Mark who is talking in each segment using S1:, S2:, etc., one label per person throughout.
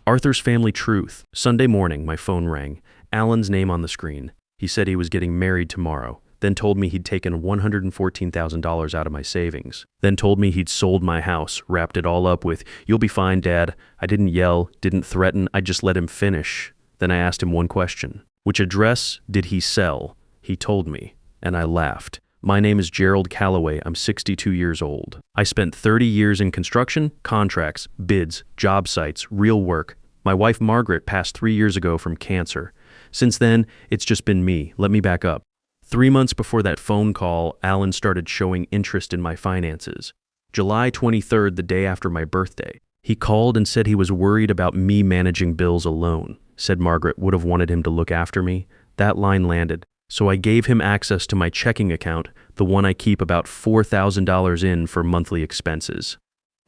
S1: Arthur's Family Truth. Sunday morning, my phone rang. Alan's name on the screen. He said he was getting married tomorrow, then told me he'd taken $114,000 out of my savings, then told me he'd sold my house, wrapped it all up with, "You'll be fine, Dad." I didn't yell, didn't threaten, I just let him finish. Then I asked him one question. Which address did he sell? He told me, and I laughed. My name is Gerald Calloway. I'm 62 years old. I spent 30 years in construction, contracts, bids, job sites, real work. My wife Margaret passed 3 years ago from cancer. Since then, it's just been me. Let me back up. 3 months before that phone call, Alan started showing interest in my finances. July 23rd, the day after my birthday. He called and said he was worried about me managing bills alone. Said Margaret would have wanted him to look after me. That line landed. So I gave him access to my checking account, the one I keep about $4,000 in for monthly expenses.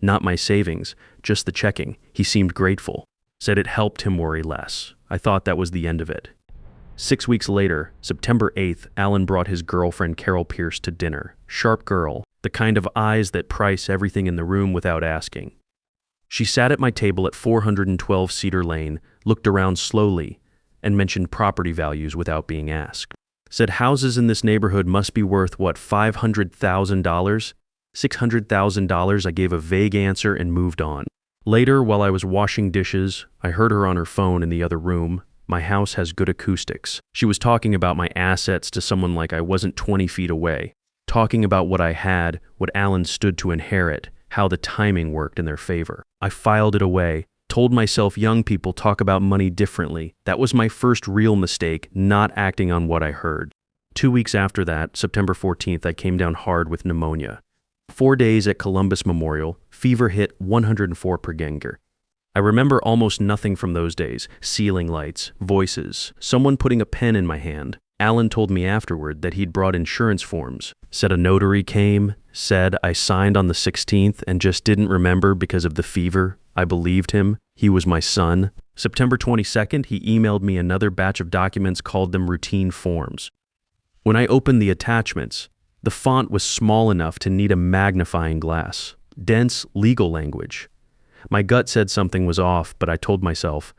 S1: Not my savings, just the checking. He seemed grateful. Said it helped him worry less. I thought that was the end of it. 6 weeks later, September 8th, Alan brought his girlfriend Carol Pierce to dinner. Sharp girl, the kind of eyes that price everything in the room without asking. She sat at my table at 412 Cedar Lane, looked around slowly, and mentioned property values without being asked. Said houses in this neighborhood must be worth, what, $500,000? $600,000? I gave a vague answer and moved on. Later, while I was washing dishes, I heard her on her phone in the other room. My house has good acoustics. She was talking about my assets to someone like I wasn't 20 feet away. Talking about what I had, what Alan stood to inherit, how the timing worked in their favor. I filed it away. Told myself young people talk about money differently. That was my first real mistake, not acting on what I heard. 2 weeks after that, September 14th, I came down hard with pneumonia. 4 days at Columbus Memorial, fever hit 104 per Geiger. I remember almost nothing from those days. Ceiling lights, voices, someone putting a pen in my hand. Alan told me afterward that he'd brought insurance forms. Said a notary came, said I signed on the 16th and just didn't remember because of the fever. I believed him. He was my son. September 22nd, he emailed me another batch of documents, called them routine forms. When I opened the attachments, the font was small enough to need a magnifying glass. Dense legal language. My gut said something was off, but I told myself,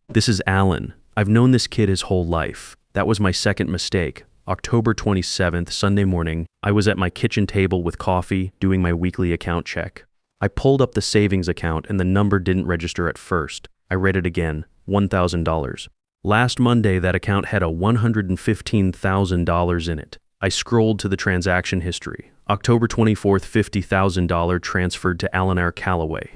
S1: this is Alan. I've known this kid his whole life. That was my second mistake. October 27th, Sunday morning, I was at my kitchen table with coffee, doing my weekly account check. I pulled up the savings account and the number didn't register at first. I read it again, $1,000. Last Monday, that account had a $115,000 in it. I scrolled to the transaction history. October 24th, $50,000 transferred to Alan R. Calloway.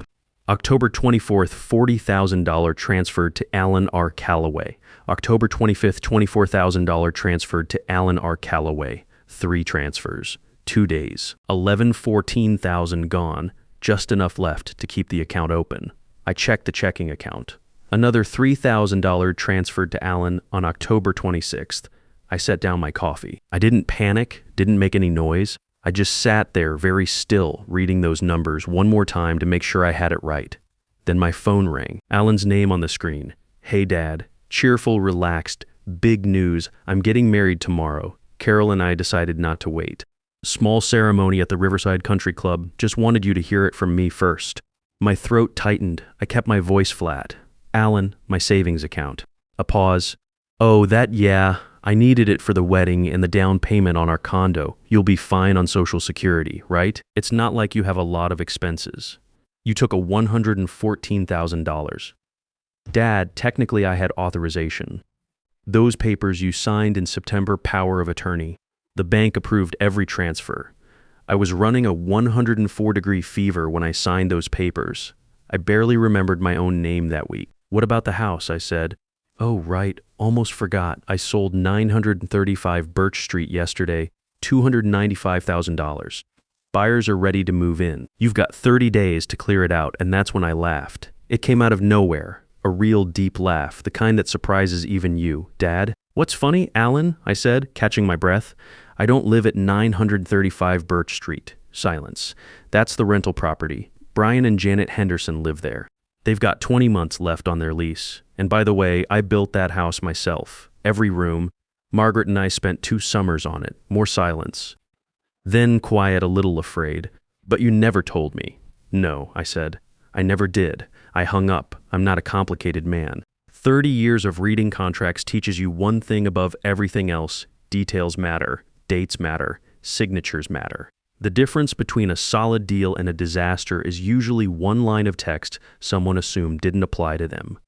S1: October 24th, $40,000 transferred to Alan R. Calloway. October 25th, $24,000 transferred to Alan R. Calloway. 3 transfers. 2 days. $14,000 gone. Just enough left to keep the account open. I checked the checking account. Another $3,000 transferred to Alan on October 26th. I set down my coffee. I didn't panic, didn't make any noise. I just sat there very still, reading those numbers one more time to make sure I had it right. Then my phone rang. Alan's name on the screen. Hey, Dad. Cheerful, relaxed. Big news. I'm getting married tomorrow. Carol and I decided not to wait. Small ceremony at the Riverside Country Club. Just wanted you to hear it from me first. My throat tightened. I kept my voice flat. Alan, my savings account. A pause. Oh, that, yeah. I needed it for the wedding and the down payment on our condo. You'll be fine on Social Security, right? It's not like you have a lot of expenses. You took a $114,000. Dad, technically I had authorization. Those papers you signed in September, power of attorney. The bank approved every transfer. I was running a 104-degree fever when I signed those papers. I barely remembered my own name that week. What about the house? I said. Oh, right. Almost forgot. I sold 935 Birch Street yesterday, $295,000. Buyers are ready to move in. You've got 30 days to clear it out, and that's when I laughed. It came out of nowhere. A real deep laugh, the kind that surprises even you. Dad? What's funny, Alan? I said, catching my breath. I don't live at 935 Birch Street. Silence. That's the rental property. Brian and Janet Henderson live there. They've got 20 months left on their lease. And by the way, I built that house myself. Every room. Margaret and I spent 2 summers on it. More silence. Then quiet, a little afraid. But you never told me. No, I said. I never did. I hung up. I'm not a complicated man. 30 years of reading contracts teaches you one thing above everything else: details matter, dates matter, signatures matter. The difference between a solid deal and a disaster is usually one line of text someone assumed didn't apply to them.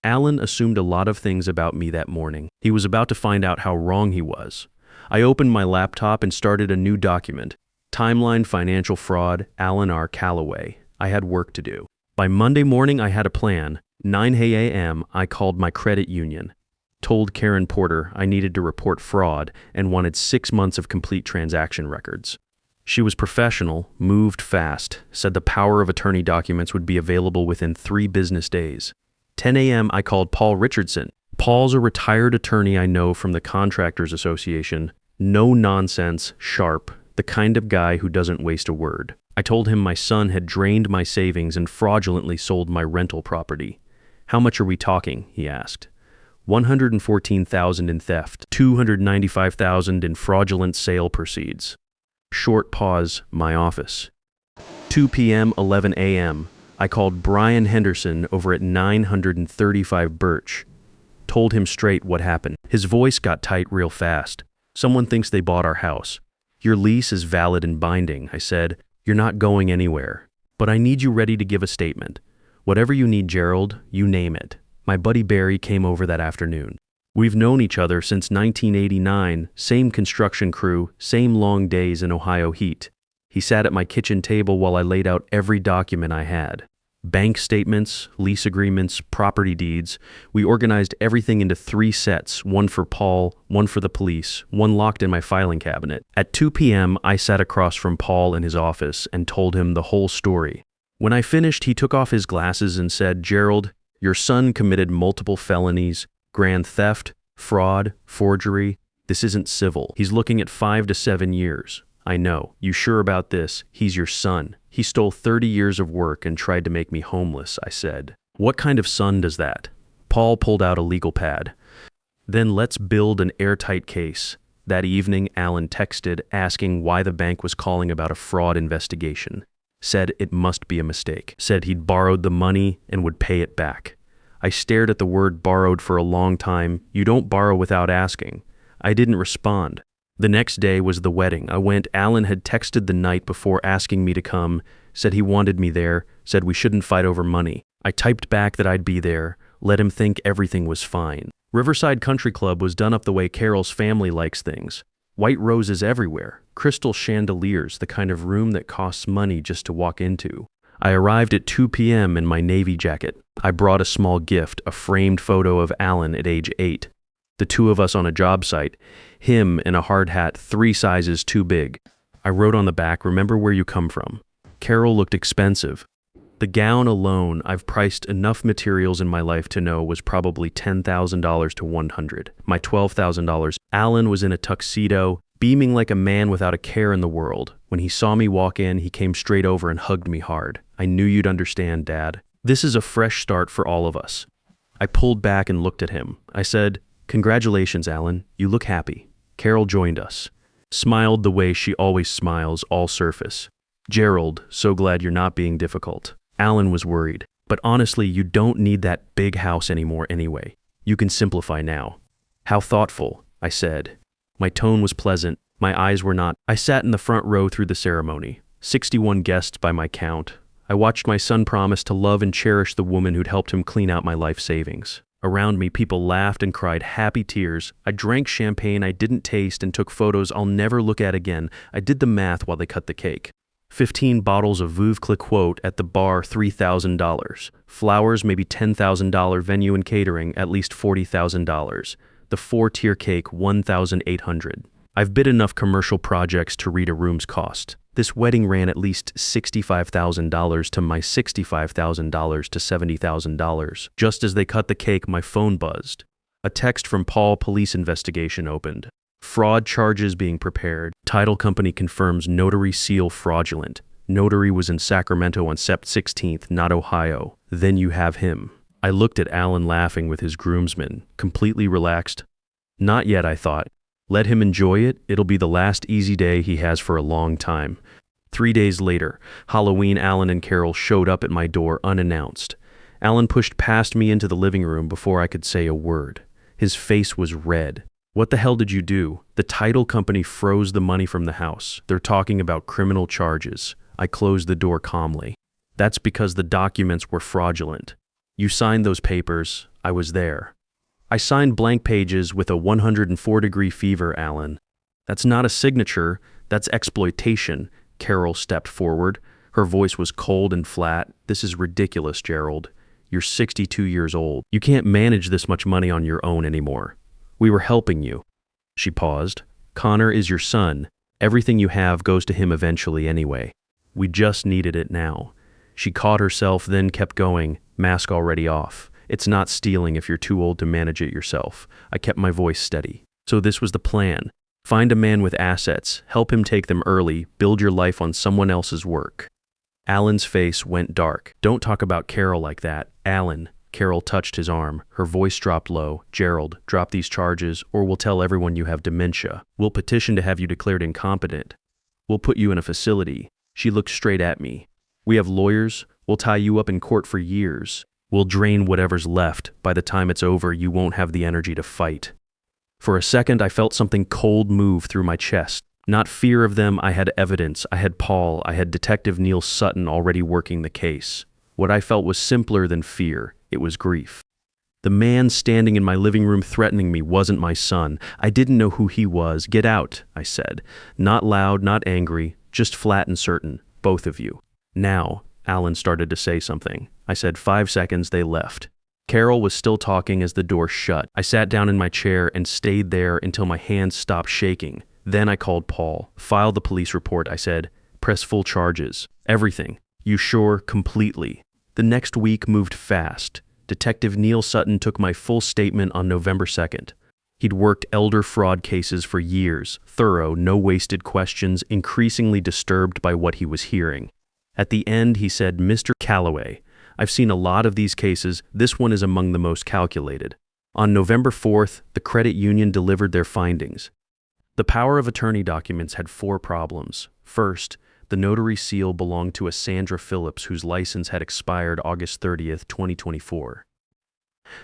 S1: Alan assumed a lot of things about me that morning. He was about to find out how wrong he was. I opened my laptop and started a new document. Timeline Financial Fraud, Alan R. Calloway. I had work to do. By Monday morning, I had a plan. 9 a.m., I called my credit union. Told Karen Porter I needed to report fraud and wanted 6 months of complete transaction records. She was professional, moved fast, said the power of attorney documents would be available within 3 business days. 10 a.m., I called Paul Richardson. Paul's a retired attorney I know from the Contractors Association. No nonsense, sharp, the kind of guy who doesn't waste a word. I told him my son had drained my savings and fraudulently sold my rental property. How much are we talking? He asked. $114,000 in theft, $295,000 in fraudulent sale proceeds. Short pause, my office. 2 p.m., 11 a.m. I called Brian Henderson over at 935 Birch. Told him straight what happened. His voice got tight real fast. Someone thinks they bought our house. Your lease is valid and binding, I said. You're not going anywhere. But I need you ready to give a statement. Whatever you need, Gerald, you name it. My buddy Barry came over that afternoon. We've known each other since 1989, same construction crew, same long days in Ohio heat. He sat at my kitchen table while I laid out every document I had. Bank statements, lease agreements, property deeds. We organized everything into 3 sets, one for Paul, one for the police, one locked in my filing cabinet. At 2 p.m., I sat across from Paul in his office and told him the whole story. When I finished, he took off his glasses and said, Gerald, your son committed multiple felonies, grand theft, fraud, forgery. This isn't civil. He's looking at 5 to 7 years. I know. You sure about this? He's your son. He stole 30 years of work and tried to make me homeless, I said. What kind of son does that? Paul pulled out a legal pad. Then let's build an airtight case. That evening, Alan texted asking why the bank was calling about a fraud investigation. Said it must be a mistake. Said he'd borrowed the money and would pay it back. I stared at the word borrowed for a long time. You don't borrow without asking. I didn't respond. The next day was the wedding. I went. Alan had texted the night before asking me to come, said he wanted me there, said we shouldn't fight over money. I typed back that I'd be there, let him think everything was fine. Riverside Country Club was done up the way Carol's family likes things. White roses everywhere, crystal chandeliers, the kind of room that costs money just to walk into. I arrived at 2 p.m. in my navy jacket. I brought a small gift, a framed photo of Alan at age 8. The 2 of us on a job site, him in a hard hat 3 sizes too big. I wrote on the back, remember where you come from. Carol looked expensive. The gown alone, I've priced enough materials in my life to know, was probably $10,000 to $100,000. My $12,000. Alan was in a tuxedo, beaming like a man without a care in the world. When he saw me walk in, he came straight over and hugged me hard. I knew you'd understand, Dad. This is a fresh start for all of us. I pulled back and looked at him. I said, Congratulations, Alan. You look happy. Carol joined us. Smiled the way she always smiles, all surface. Gerald, so glad you're not being difficult. Alan was worried. But honestly, you don't need that big house anymore anyway. You can simplify now. How thoughtful, I said. My tone was pleasant. My eyes were not. I sat in the front row through the ceremony. 61 guests by my count. I watched my son promise to love and cherish the woman who'd helped him clean out my life savings. Around me, people laughed and cried happy tears. I drank champagne I didn't taste and took photos I'll never look at again. I did the math while they cut the cake. 15 bottles of Veuve Clicquot at the bar, $3,000. Flowers, maybe $10,000. Venue and catering, at least $40,000. The 4-tier cake, $1,800. I've bid enough commercial projects to read a room's cost. This wedding ran at least $65,000 to my $65,000 to $70,000. Just as they cut the cake, my phone buzzed. A text from Paul, police investigation opened. Fraud charges being prepared. Title company confirms notary seal fraudulent. Notary was in Sacramento on Sept 16th, not Ohio. Then you have him. I looked at Alan laughing with his groomsmen, completely relaxed. Not yet, I thought. Let him enjoy it. It'll be the last easy day he has for a long time. 3 days later, Halloween, Alan and Carol showed up at my door unannounced. Alan pushed past me into the living room before I could say a word. His face was red. "What the hell did you do?" "The title company froze the money from the house. They're talking about criminal charges." I closed the door calmly. "That's because the documents were fraudulent. You signed those papers. I was there." "I signed blank pages with a 104-degree fever, Alan." "That's not a signature. That's exploitation." Carol stepped forward. Her voice was cold and flat. "This is ridiculous, Gerald. You're 62 years old. You can't manage this much money on your own anymore. We were helping you." She paused. "Connor is your son. Everything you have goes to him eventually anyway. We just needed it now." She caught herself, then kept going, mask already off. "It's not stealing if you're too old to manage it yourself." I kept my voice steady. "So this was the plan. Find a man with assets, help him take them early, build your life on someone else's work." Alan's face went dark. "Don't talk about Carol like that, Alan." Carol touched his arm. Her voice dropped low. "Gerald, drop these charges, or we'll tell everyone you have dementia. We'll petition to have you declared incompetent. We'll put you in a facility." She looked straight at me. "We have lawyers. We'll tie you up in court for years. We'll drain whatever's left. By the time it's over, you won't have the energy to fight." For a second, I felt something cold move through my chest. Not fear of them, I had evidence. I had Paul. I had Detective Neil Sutton already working the case. What I felt was simpler than fear. It was grief. The man standing in my living room threatening me wasn't my son. I didn't know who he was. "Get out," I said. Not loud, not angry, just flat and certain. "Both of you." "Now," Alan started to say something. I said 5 seconds, they left. Carol was still talking as the door shut. I sat down in my chair and stayed there until my hands stopped shaking. Then I called Paul. "File the police report," I said. "Press full charges. Everything." "You sure?" "Completely." The next week moved fast. Detective Neil Sutton took my full statement on November 2nd. He'd worked elder fraud cases for years, thorough, no wasted questions, increasingly disturbed by what he was hearing. At the end, he said, "Mr. Calloway, I've seen a lot of these cases. This one is among the most calculated." On November 4th, the credit union delivered their findings. The power of attorney documents had 4 problems. First, the notary seal belonged to a Sandra Phillips whose license had expired August 30th, 2024.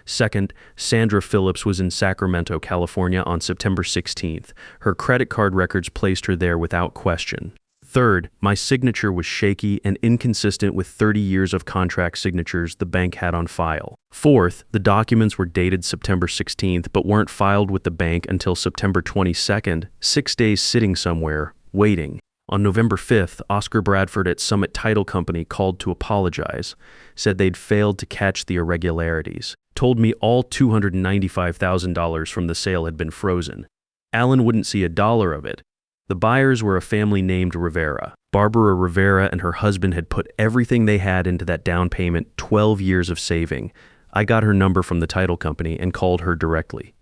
S1: Second, Sandra Phillips was in Sacramento, California on September 16th. Her credit card records placed her there without question. Third, my signature was shaky and inconsistent with 30 years of contract signatures the bank had on file. Fourth, the documents were dated September 16th but weren't filed with the bank until September 22nd, 6 days sitting somewhere, waiting. On November 5th, Oscar Bradford at Summit Title Company called to apologize, said they'd failed to catch the irregularities, told me all $295,000 from the sale had been frozen. Alan wouldn't see a dollar of it. The buyers were a family named Rivera. Barbara Rivera and her husband had put everything they had into that down payment, 12 years of saving. I got her number from the title company and called her directly.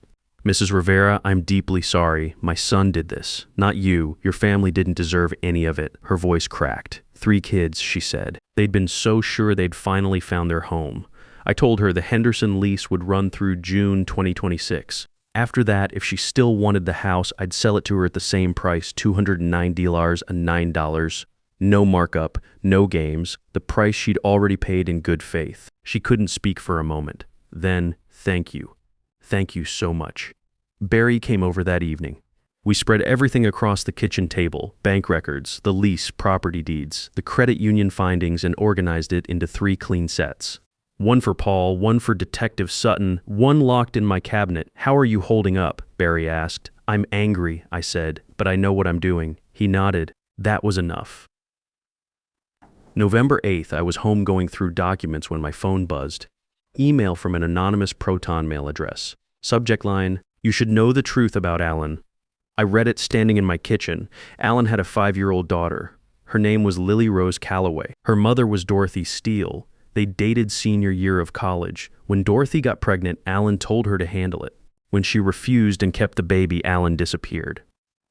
S1: "Mrs. Rivera, I'm deeply sorry. My son did this. Not you. Your family didn't deserve any of it." Her voice cracked. 3 kids, she said. They'd been so sure they'd finally found their home. I told her the Henderson lease would run through June 2026. After that, if she still wanted the house, I'd sell it to her at the same price, $209 and $9. No markup, no games, the price she'd already paid in good faith. She couldn't speak for a moment. Then, "Thank you. Thank you so much." Barry came over that evening. We spread everything across the kitchen table, bank records, the lease, property deeds, the credit union findings, and organized it into 3 clean sets. One for Paul, one for Detective Sutton, one locked in my cabinet. "How are you holding up?" Barry asked. "I'm angry," I said, "but I know what I'm doing." He nodded. That was enough. November 8th, I was home going through documents when my phone buzzed. Email from an anonymous Proton mail address. Subject line, "You should know the truth about Alan." I read it standing in my kitchen. Alan had a 5-year-old daughter. Her name was Lily Rose Calloway. Her mother was Dorothy Steele. They dated senior year of college. When Dorothy got pregnant, Alan told her to handle it. When she refused and kept the baby, Alan disappeared.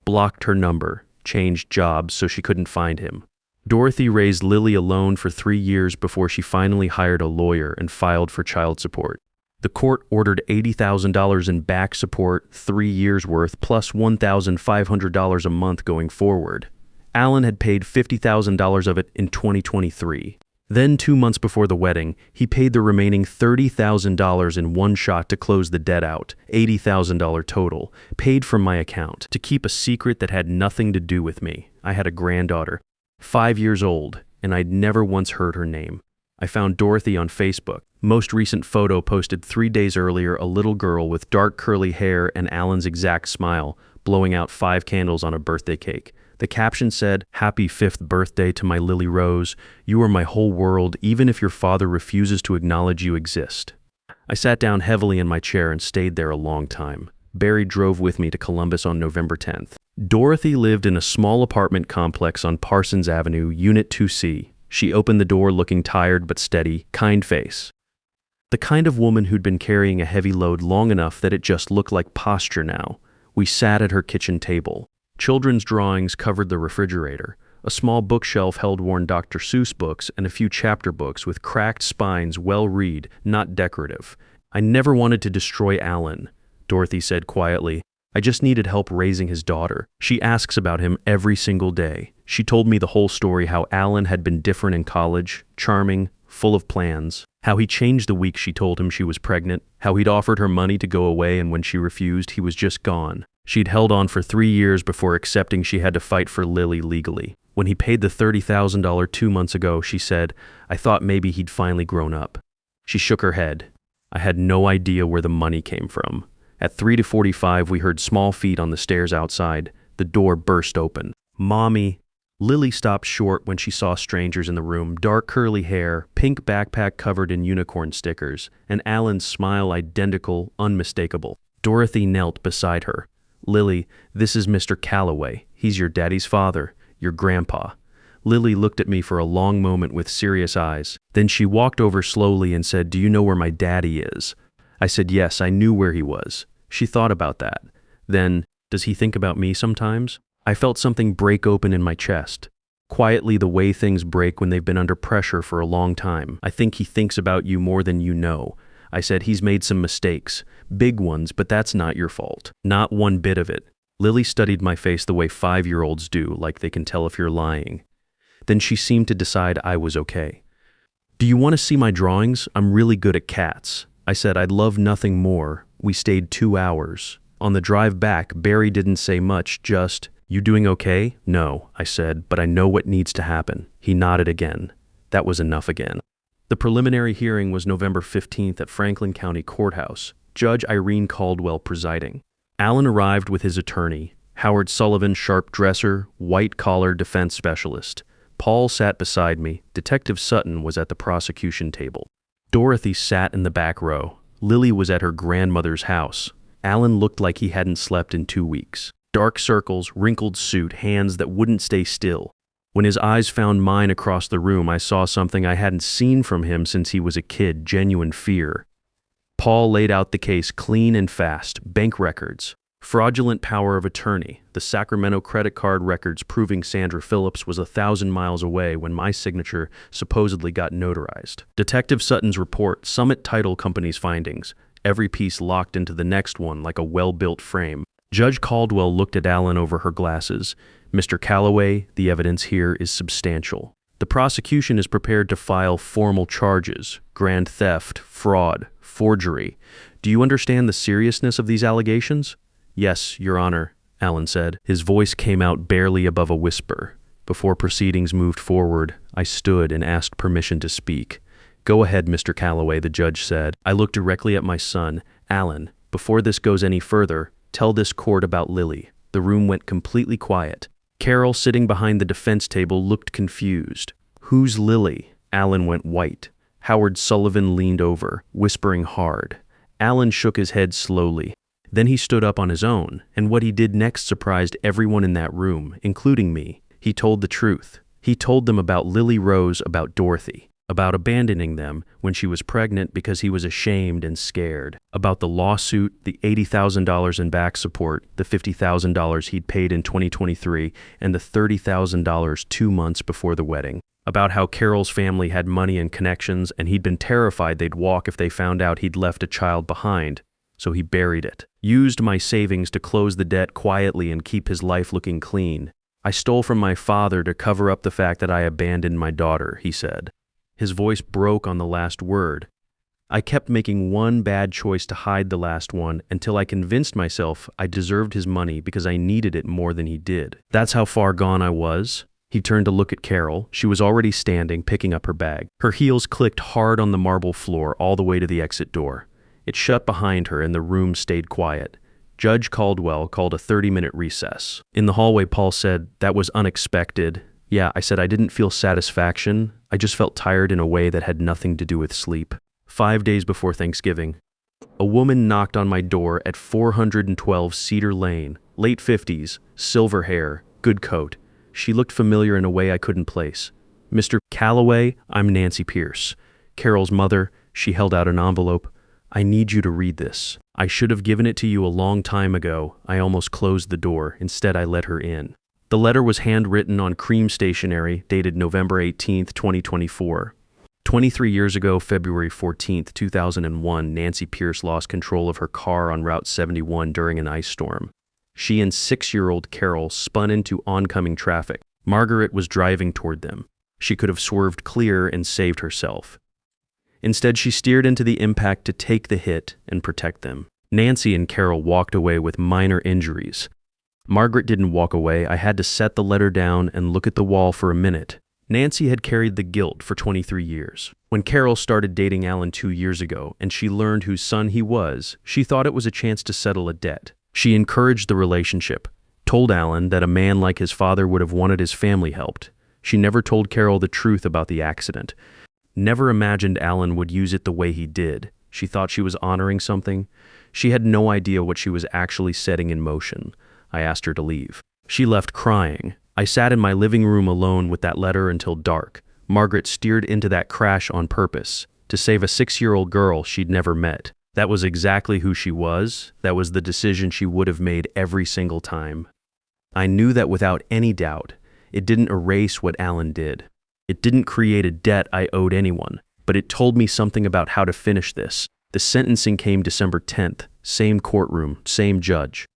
S1: Blocked her number, changed jobs so she couldn't find him. Dorothy raised Lily alone for 3 years before she finally hired a lawyer and filed for child support. The court ordered $80,000 in back support, 3 years worth, plus $1,500 a month going forward. Alan had paid $50,000 of it in 2023. Then 2 months before the wedding, he paid the remaining $30,000 in one shot to close the debt out, $80,000 total, paid from my account, to keep a secret that had nothing to do with me. I had a granddaughter, 5 years old, and I'd never once heard her name. I found Dorothy on Facebook. Most recent photo posted 3 days earlier, a little girl with dark curly hair and Alan's exact smile, blowing out 5 candles on a birthday cake. The caption said, "Happy 5th birthday to my Lily Rose. You are my whole world, even if your father refuses to acknowledge you exist." I sat down heavily in my chair and stayed there a long time. Barry drove with me to Columbus on November 10th. Dorothy lived in a small apartment complex on Parsons Avenue, Unit 2C. She opened the door looking tired but steady, kind face. The kind of woman who'd been carrying a heavy load long enough that it just looked like posture now. We sat at her kitchen table. Children's drawings covered the refrigerator. A small bookshelf held worn Dr. Seuss books and a few chapter books with cracked spines, well-read, not decorative. "I never wanted to destroy Alan," Dorothy said quietly. "I just needed help raising his daughter. She asks about him every single day." She told me the whole story, how Alan had been different in college, charming, full of plans, how he changed the week she told him she was pregnant, how he'd offered her money to go away and when she refused, he was just gone. She'd held on for 3 years before accepting she had to fight for Lily legally. When he paid the $30,000 2 months ago, she said, "I thought maybe he'd finally grown up." She shook her head. I had no idea where the money came from. At 3:45, we heard small feet on the stairs outside. The door burst open. "Mommy." Lily stopped short when she saw strangers in the room, dark curly hair, pink backpack covered in unicorn stickers, and Alan's smile identical, unmistakable. Dorothy knelt beside her. "Lily, this is Mr. Calloway. He's your daddy's father, your grandpa." Lily looked at me for a long moment with serious eyes. Then she walked over slowly and said, "Do you know where my daddy is?" I said yes, I knew where he was. She thought about that. Then, "Does he think about me sometimes?" I felt something break open in my chest. Quietly, the way things break when they've been under pressure for a long time. "I think he thinks about you more than you know." I said, "He's made some mistakes. Big ones, but that's not your fault." "Not one bit of it." Lily studied my face the way 5-year-olds do, like they can tell if you're lying. Then she seemed to decide I was okay. "Do you want to see my drawings? I'm really good at cats." I said I'd love nothing more. We stayed 2 hours. On the drive back, Barry didn't say much, just, "You doing okay?" "No," I said, "but I know what needs to happen." He nodded again. That was enough again. The preliminary hearing was November 15th at Franklin County Courthouse, Judge Irene Caldwell presiding. Alan arrived with his attorney, Howard Sullivan, sharp dresser, white-collar defense specialist. Paul sat beside me. Detective Sutton was at the prosecution table. Dorothy sat in the back row. Lily was at her grandmother's house. Alan looked like he hadn't slept in 2 weeks. Dark circles, wrinkled suit, hands that wouldn't stay still. When his eyes found mine across the room, I saw something I hadn't seen from him since he was a kid, genuine fear. Paul laid out the case clean and fast. Bank records, fraudulent power of attorney, the Sacramento credit card records proving Sandra Phillips was 1,000 miles away when my signature supposedly got notarized. Detective Sutton's report, Summit Title Company's findings, every piece locked into the next one like a well-built frame. Judge Caldwell looked at Alan over her glasses. "Mr. Calloway, the evidence here is substantial. The prosecution is prepared to file formal charges, grand theft, fraud, forgery. Do you understand the seriousness of these allegations?" "Yes, Your Honor," Alan said. His voice came out barely above a whisper. Before proceedings moved forward, I stood and asked permission to speak. "Go ahead, Mr. Calloway," the judge said. I looked directly at my son. "Alan, before this goes any further, tell this court about Lily." The room went completely quiet. Carol, sitting behind the defense table, looked confused. "Who's Lily?" Alan went white. Howard Sullivan leaned over, whispering hard. Alan shook his head slowly. Then he stood up on his own, and what he did next surprised everyone in that room, including me. He told the truth. He told them about Lily Rose, about Dorothy, about abandoning them when she was pregnant because he was ashamed and scared, about the lawsuit, the $80,000 in back support, the $50,000 he'd paid in 2023, and the $30,000 2 months before the wedding, about how Carol's family had money and connections and he'd been terrified they'd walk if they found out he'd left a child behind, so he buried it, used my savings to close the debt quietly and keep his life looking clean. "I stole from my father to cover up the fact that I abandoned my daughter," he said. His voice broke on the last word. I kept making one bad choice to hide the last one until I convinced myself I deserved his money because I needed it more than he did. That's how far gone I was. He turned to look at Carol. She was already standing, picking up her bag. Her heels clicked hard on the marble floor all the way to the exit door. It shut behind her and the room stayed quiet. Judge Caldwell called a 30-minute recess. In the hallway, Paul said, "That was unexpected." "Yeah," I said, "I didn't feel satisfaction. I just felt tired in a way that had nothing to do with sleep." 5 days before Thanksgiving, a woman knocked on my door at 412 Cedar Lane, late 50s, silver hair, good coat. She looked familiar in a way I couldn't place. "Mr. Calloway, I'm Nancy Pierce, Carol's mother." She held out an envelope. "I need you to read this. I should have given it to you a long time ago. I almost closed the door. Instead, I let her in." The letter was handwritten on cream stationery, dated November 18th, 2024. 23 years ago, February 14th, 2001, Nancy Pierce lost control of her car on Route 71 during an ice storm. She and 6-year-old Carol spun into oncoming traffic. Margaret was driving toward them. She could have swerved clear and saved herself. Instead, she steered into the impact to take the hit and protect them. Nancy and Carol walked away with minor injuries. Margaret didn't walk away. I had to set the letter down and look at the wall for a minute. Nancy had carried the guilt for 23 years. When Carol started dating Alan 2 years ago and she learned whose son he was, she thought it was a chance to settle a debt. She encouraged the relationship, told Alan that a man like his father would have wanted his family helped. She never told Carol the truth about the accident. Never imagined Alan would use it the way he did. She thought she was honoring something. She had no idea what she was actually setting in motion. I asked her to leave. She left crying. I sat in my living room alone with that letter until dark. Margaret steered into that crash on purpose, to save a 6-year-old girl she'd never met. That was exactly who she was. That was the decision she would have made every single time. I knew that without any doubt. It didn't erase what Alan did. It didn't create a debt I owed anyone, but it told me something about how to finish this. The sentencing came December 10th, same courtroom, same judge.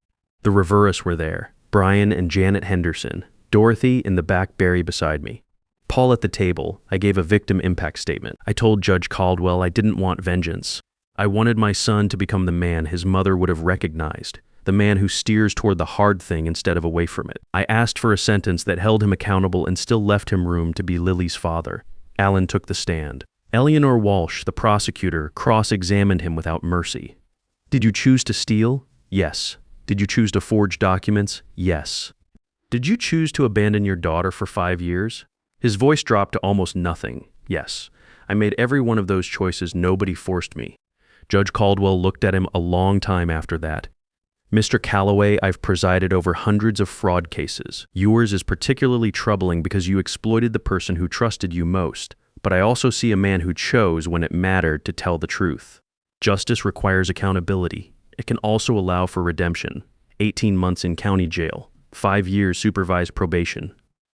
S1: The Rivera's were there, Brian and Janet Henderson. Dorothy in the back, Barry beside me. Paul at the table. I gave a victim impact statement. I told Judge Caldwell I didn't want vengeance. I wanted my son to become the man his mother would have recognized, the man who steers toward the hard thing instead of away from it. I asked for a sentence that held him accountable and still left him room to be Lily's father. Alan took the stand. Eleanor Walsh, the prosecutor, cross-examined him without mercy. "Did you choose to steal?" "Yes." "Did you choose to forge documents?" "Yes." "Did you choose to abandon your daughter for 5 years?" His voice dropped to almost nothing. "Yes. I made every one of those choices. Nobody forced me." Judge Caldwell looked at him a long time after that. "Mr. Calloway, I've presided over hundreds of fraud cases. Yours is particularly troubling because you exploited the person who trusted you most. But I also see a man who chose, when it mattered, to tell the truth. Justice requires accountability. It can also allow for redemption. 18 months in county jail. 5 years supervised probation.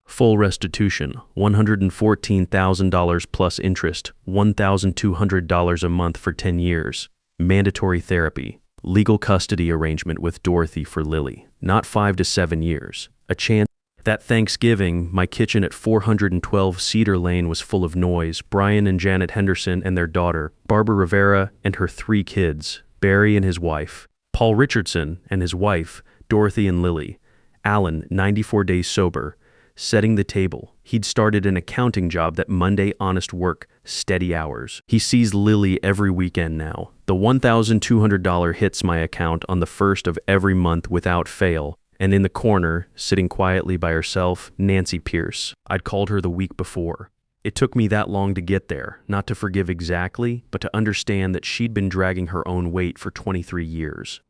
S1: Full restitution, $114,000 plus interest, $1,200 a month for 10 years. Mandatory therapy. Legal custody arrangement with Dorothy for Lily. Not 5 to 7 years. A chance. That Thanksgiving, my kitchen at 412 Cedar Lane was full of noise. Brian and Janet Henderson and their daughter, Barbara Rivera and her 3 kids, Barry and his wife, Paul Richardson and his wife, Dorothy and Lily. Alan, 94 days sober, setting the table. He'd started an accounting job that Monday honest work, steady hours. He sees Lily every weekend now. The $1,200 hits my account on the first of every month without fail. And in the corner, sitting quietly by herself, Nancy Pierce. I'd called her the week before. It took me that long to get there, not to forgive exactly, but to understand that she'd been dragging her own weight for 23 years.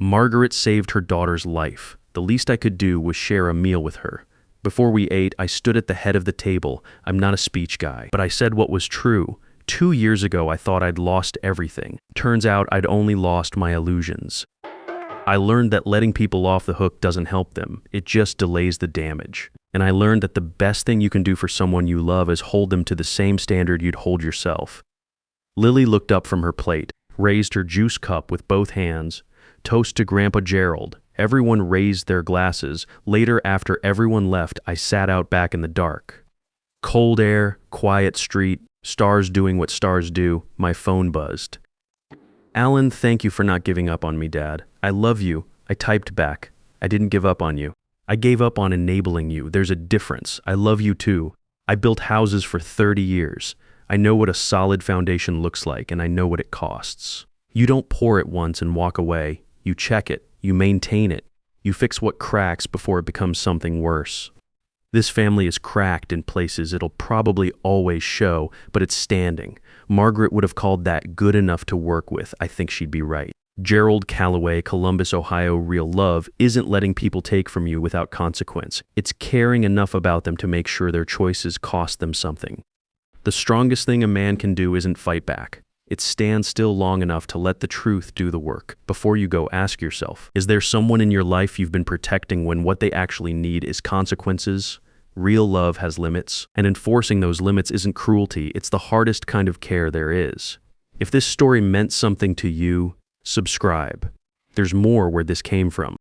S1: Margaret saved her daughter's life. The least I could do was share a meal with her. Before we ate, I stood at the head of the table. I'm not a speech guy, but I said what was true. 2 years ago, I thought I'd lost everything. Turns out I'd only lost my illusions. I learned that letting people off the hook doesn't help them. It just delays the damage. And I learned that the best thing you can do for someone you love is hold them to the same standard you'd hold yourself. Lily looked up from her plate, raised her juice cup with both hands. Toast to Grandpa Gerald. Everyone raised their glasses. Later, after everyone left, I sat out back in the dark. Cold air, quiet street, stars doing what stars do. My phone buzzed. Alan, thank you for not giving up on me, Dad. I love you. I typed back. I didn't give up on you. I gave up on enabling you. There's a difference. I love you too. I built houses for 30 years. I know what a solid foundation looks like, and I know what it costs. You don't pour it once and walk away. You check it. You maintain it. You fix what cracks before it becomes something worse. This family is cracked in places it'll probably always show, but it's standing. Margaret would have called that good enough to work with. I think she'd be right. Gerald Calloway, Columbus, Ohio. Real love isn't letting people take from you without consequence. It's caring enough about them to make sure their choices cost them something. The strongest thing a man can do isn't fight back. It's stand still long enough to let the truth do the work. Before you go, ask yourself, is there someone in your life you've been protecting when what they actually need is consequences? Real love has limits, and enforcing those limits isn't cruelty. It's the hardest kind of care there is. If this story meant something to you, subscribe. There's more where this came from.